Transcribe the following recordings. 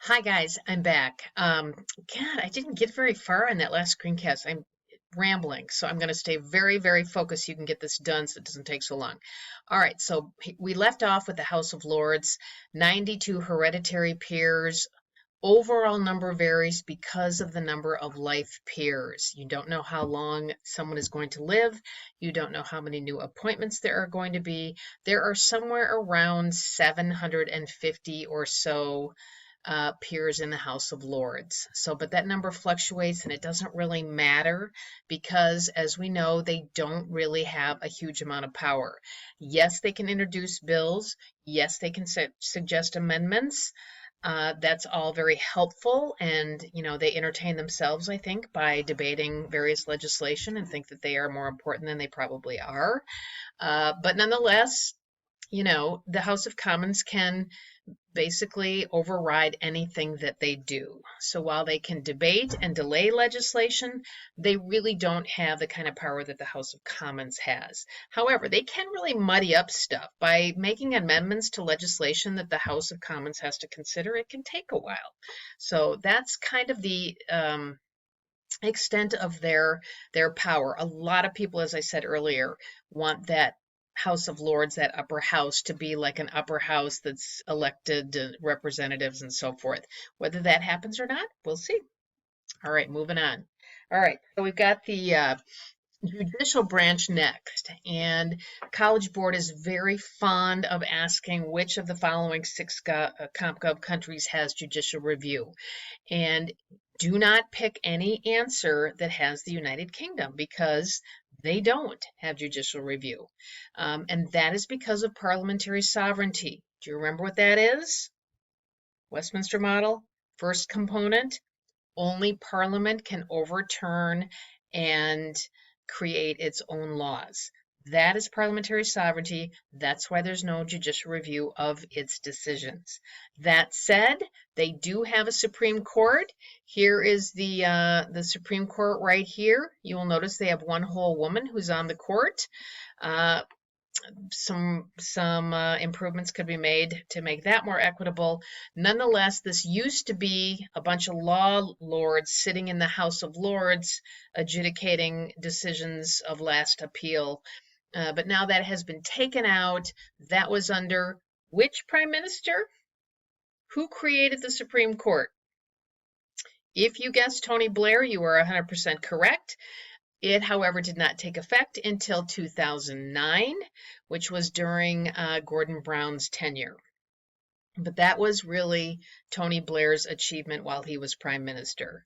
Hi guys, I'm back. God, I didn't get very far on that last screencast. I'm rambling, so I'm going to stay very, very focused so you can get this done so it doesn't take so long. All right, so we left off with the House of Lords, 92 hereditary peers. Overall number varies because of the number of life peers. You don't know how long someone is going to live. You don't know how many new appointments there are going to be. There are somewhere around 750 or so peers in the House of Lords. But that number fluctuates and it doesn't really matter because, as we know, they don't really have a huge amount of power. Yes, they can introduce bills. Yes, they can suggest amendments. That's all very helpful, and they entertain themselves, I think, by debating various legislation and think that they are more important than they probably are. But nonetheless, the House of Commons can basically override anything that they do. So while they can debate and delay legislation, they really don't have the kind of power that the House of Commons has. However, they can really muddy up stuff by making amendments to legislation that the House of Commons has to consider. It can take a while. So that's kind of the extent of their power. A lot of people, as I said earlier, want that House of Lords, that upper house, to be like an upper house that's elected representatives and so forth. Whether that happens or not, we'll see. All right, moving on. All right, so we've got the judicial branch next, and College Board is very fond of asking which of the following six CompGov countries has judicial review. And do not pick any answer that has the United Kingdom because they don't have judicial review. And that is because of parliamentary sovereignty. Do you remember what that is? Westminster model, first component, only Parliament can overturn and create its own laws. That is parliamentary sovereignty. That's why there's no judicial review of its decisions. That said, they do have a Supreme Court. Here is the Supreme Court right here. You will notice they have one whole woman who's on the court. Some improvements could be made to make that more equitable. Nonetheless, this used to be a bunch of law lords sitting in the House of Lords adjudicating decisions of last appeal. But now that has been taken out. That was under which prime minister? Who created the Supreme Court? If you guessed Tony Blair, you are 100% correct. It, however, did not take effect until 2009, which was during Gordon Brown's tenure. But that was really Tony Blair's achievement while he was prime minister.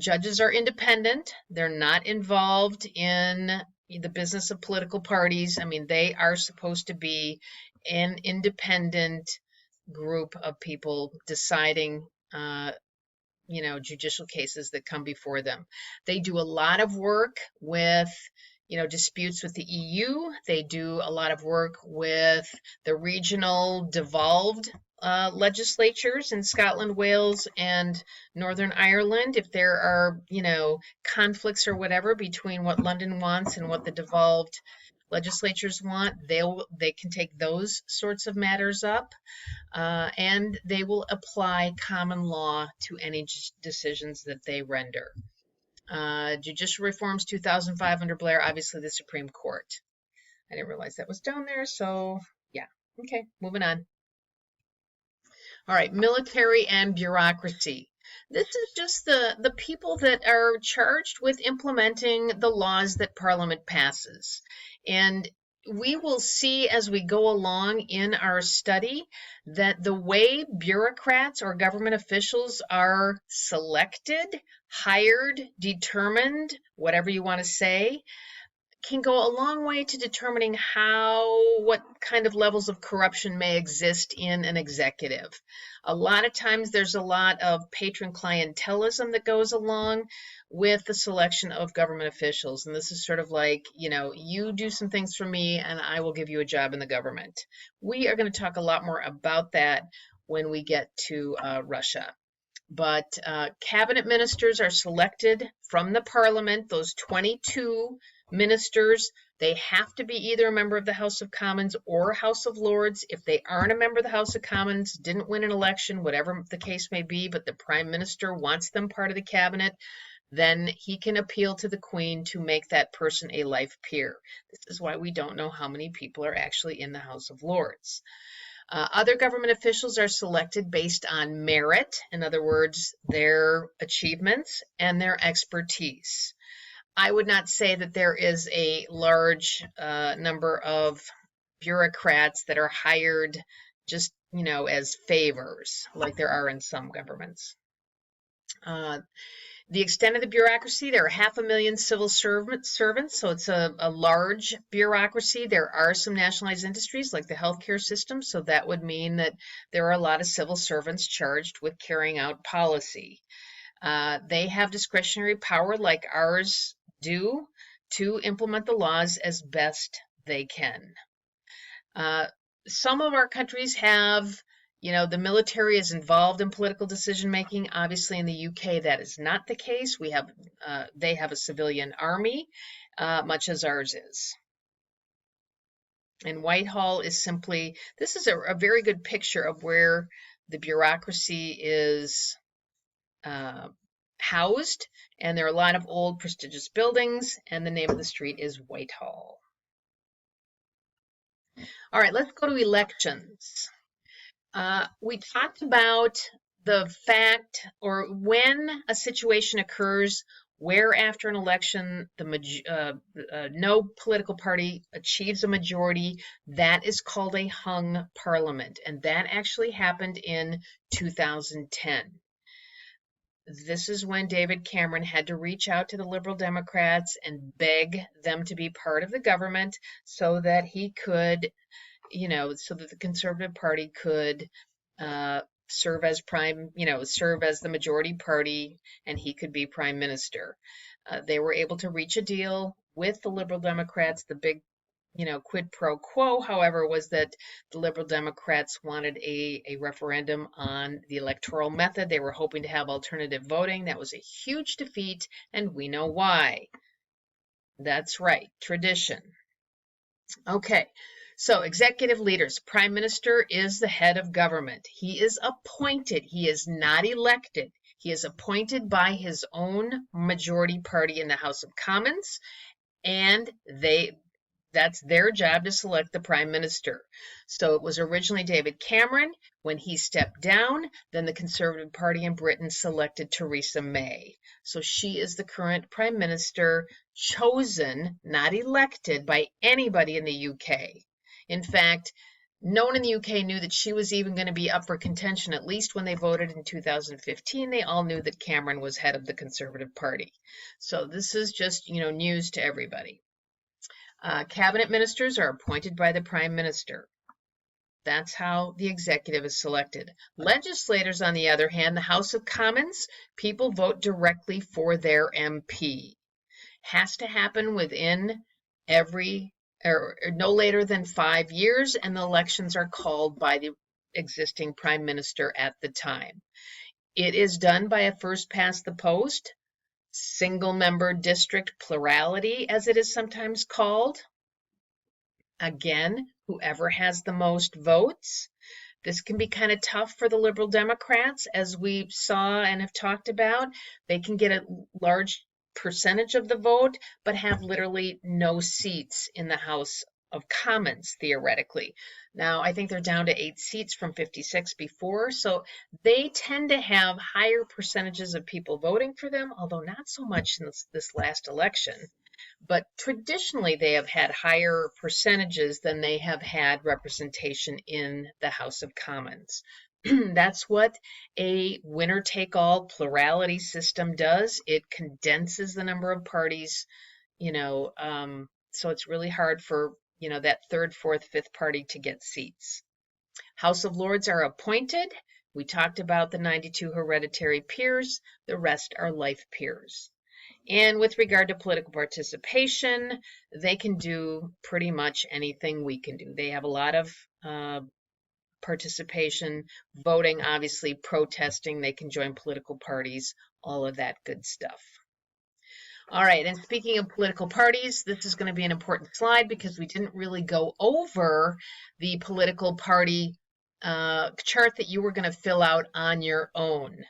Judges are independent. They're not involved in the business of political parties. I mean, they are supposed to be an independent group of people deciding judicial cases that come before them. They do a lot of work with, disputes with the EU. They do a lot of work with the regional devolved legislatures in Scotland, Wales, and Northern Ireland. If there are, conflicts or whatever between what London wants and what the devolved legislatures want, they can take those sorts of matters up, and they will apply common law to any decisions that they render. Judicial reforms 2005 under Blair, obviously the Supreme Court. I didn't realize that was down there, so yeah. Okay, moving on. All right, military and bureaucracy. This is just the people that are charged with implementing the laws that Parliament passes. And we will see as we go along in our study that the way bureaucrats or government officials are selected, hired, determined, whatever you want to say, can go a long way to determining what kind of levels of corruption may exist in an executive. A lot of times there's a lot of patron clientelism that goes along with the selection of government officials. And this is sort of like, you do some things for me and I will give you a job in the government. We are going to talk a lot more about that when we get to Russia. But cabinet ministers are selected from the parliament, those 22 ministers They have to be either a member of the House of Commons or House of Lords. If they aren't a member of the House of Commons, didn't win an election, whatever the case may be, but the Prime Minister wants them part of the cabinet, then he can appeal to the Queen to make that person a life peer. This is why we don't know how many people are actually in the House of Lords. Other government officials are selected based on merit, in other words, their achievements and their expertise. I would not say that there is a large number of bureaucrats that are hired just, as favors, like there are in some governments. The extent of the bureaucracy, there are 500,000 civil servants, so it's a large bureaucracy. There are some nationalized industries like the healthcare system, so that would mean that there are a lot of civil servants charged with carrying out policy. They have discretionary power like ours do to implement the laws as best they can. Some of our countries have the military is involved in political decision making. Obviously, in the UK, that is not the case. They have a civilian army, much as ours is. And Whitehall is simply, this is a very good picture of where the bureaucracy is housed. And there are a lot of old prestigious buildings, and the name of the street is Whitehall. All right, let's go to elections. We talked about the fact, or when a situation occurs where after an election no political party achieves a majority, that is called a hung parliament, and that actually happened in 2010. This is when David Cameron had to reach out to the Liberal Democrats and beg them to be part of the government so that he could so that the Conservative Party could serve as the majority party, and he could be prime minister. They were able to reach a deal with the Liberal Democrats. The big, quid pro quo, however, was that the Liberal Democrats wanted a referendum on the electoral method. They were hoping to have alternative voting. That was a huge defeat, and we know why. That's right, tradition. Okay. So executive leaders, prime minister is the head of government. He is appointed. He is not elected. He is appointed by his own majority party in the House of Commons, and that's their job to select the prime minister. So it was originally David Cameron. When he stepped down, then the Conservative Party in Britain selected Theresa May. So she is the current prime minister, chosen, not elected, by anybody in the UK. In fact, no one in the UK knew that she was even going to be up for contention, at least when they voted in 2015. They all knew that Cameron was head of the Conservative Party. So this is just, news to everybody. Cabinet ministers are appointed by the Prime Minister. That's how the executive is selected. Legislators, on the other hand, the House of Commons, people vote directly for their MP. Has to happen within or no later than 5 years, and the elections are called by the existing prime minister at the time. It is done by a first past the post, single member district plurality, as it is sometimes called. Again, whoever has the most votes. This can be kind of tough for the Liberal Democrats, as we saw and have talked about. They can get a large percentage of the vote, but have literally no seats in the House of Commons, theoretically. Now, I think they're down to 8 seats from 56 before, so they tend to have higher percentages of people voting for them, although not so much in this last election. But traditionally, they have had higher percentages than they have had representation in the House of Commons. That's what a winner-take-all plurality system does. It condenses the number of parties, so it's really hard for, that third, fourth, fifth party to get seats. House of Lords are appointed. We talked about the 92 hereditary peers. The rest are life peers. And with regard to political participation, they can do pretty much anything we can do. They have a lot of participation, voting, obviously, protesting. They can join political parties, all of that good stuff. All right, and speaking of political parties, this is going to be an important slide because we didn't really go over the political party chart that you were going to fill out on your own.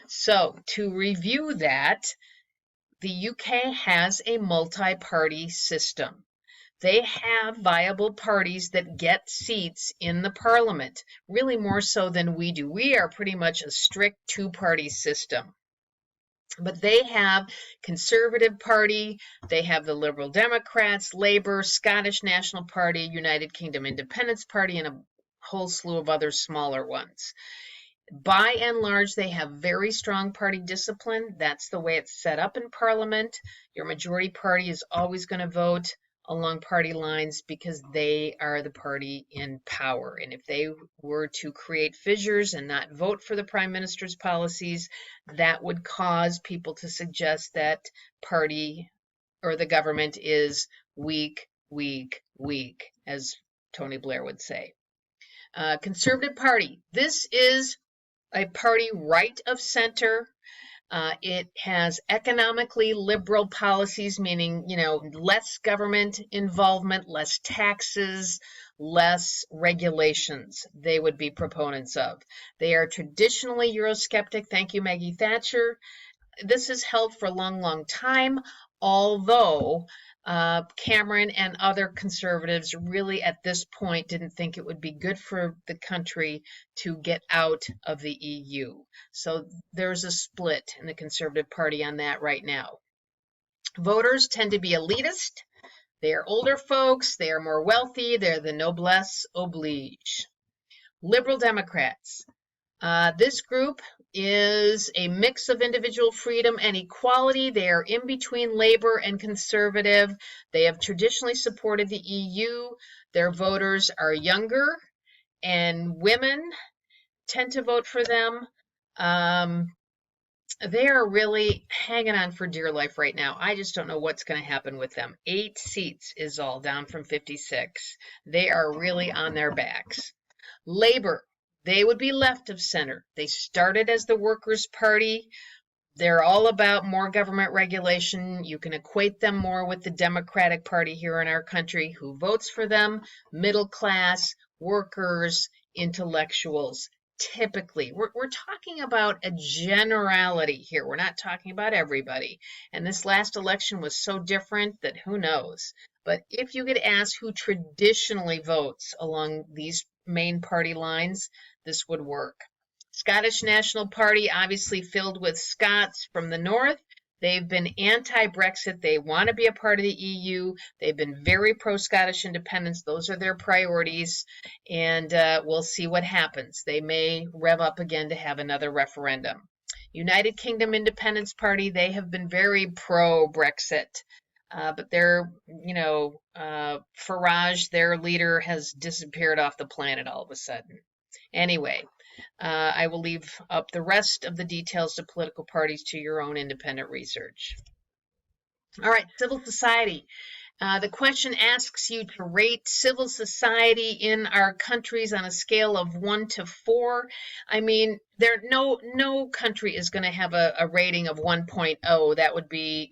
So to review that, the UK has a multi-party system. They have viable parties that get seats in the parliament, really more so than we do. We are pretty much a strict two-party system. But they have Conservative Party, they have the Liberal Democrats, Labour, Scottish National Party, United Kingdom Independence Party, and a whole slew of other smaller ones. By and large, they have very strong party discipline. That's the way it's set up in Parliament. Your majority party is always going to vote along party lines because they are the party in power. And if they were to create fissures and not vote for the Prime Minister's policies, that would cause people to suggest that party or the government is weak, weak, weak, as Tony Blair would say. Conservative Party. This is a party right of center. It has economically liberal policies, meaning, less government involvement, less taxes, less regulations they would be proponents of. They are traditionally Eurosceptic. Thank you, Maggie Thatcher. This is held for a long, long time, although Cameron and other conservatives really at this point didn't think it would be good for the country to get out of the EU. So there's a split in the Conservative Party on that right now. Voters tend to be elitist. They are older folks. They are more wealthy. They're the noblesse oblige. Liberal Democrats. This group is a mix of individual freedom and equality. They are in between Labour and Conservative. They have traditionally supported the EU. Their voters are younger, and women tend to vote for them. They are really hanging on for dear life right now. I just don't know what's going to happen with them. 8 seats is all, down from 56. They are really on their backs. Labour. They would be left of center. They started as the Workers' Party. They're all about more government regulation. You can equate them more with the Democratic Party here in our country. Who votes for them? Middle class, workers, intellectuals. Typically, we're talking about a generality here. We're not talking about everybody. And this last election was so different that who knows. But if you get asked who traditionally votes along these main party lines, this would work. Scottish National Party, obviously filled with Scots from the north. They've been anti-Brexit. They want to be a part of the EU. They've been very pro-Scottish independence. Those are their priorities. And we'll see what happens. They may rev up again to have another referendum. United Kingdom Independence Party, they have been very pro-Brexit. But they're, Farage, their leader, has disappeared off the planet all of a sudden. Anyway, I will leave up the rest of the details of political parties to your own independent research. All right, civil society. The question asks you to rate civil society in our countries on a scale of 1 to 4. I mean, no country is going to have a rating of 1.0. That would be,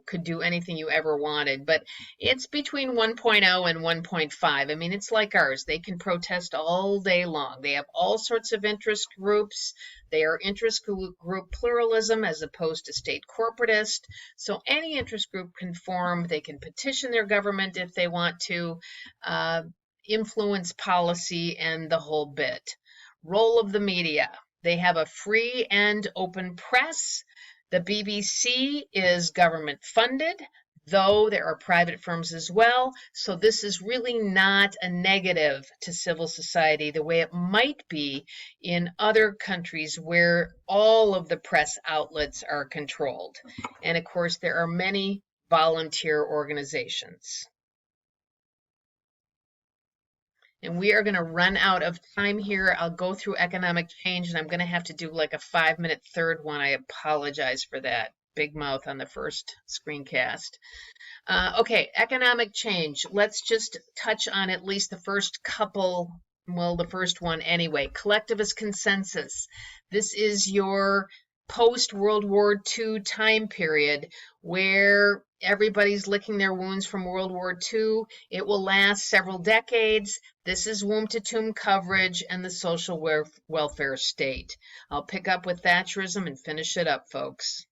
could do anything you ever wanted. But it's between 1.0 and 1.5. I mean, it's like ours. They can protest all day long. They have all sorts of interest groups. They are interest group pluralism as opposed to state corporatist. So any interest group can form. They can petition their government if they want to, influence policy and the whole bit. Role of the media. They have a free and open press. The BBC is government funded, though there are private firms as well. So this is really not a negative to civil society the way it might be in other countries where all of the press outlets are controlled. And of course, there are many volunteer organizations. And we are going to run out of time here. I'll go through economic change, and I'm going to have to do like a 5-minute third one. I apologize for that. Big mouth on the first screencast. Okay, economic change. Let's just touch on at least the first couple, well, the first one anyway. Collectivist consensus. This is your post-World War II time period where everybody's licking their wounds from World War II. It will last several decades. This is womb-to-tomb coverage and the social welfare state. I'll pick up with Thatcherism and finish it up, folks.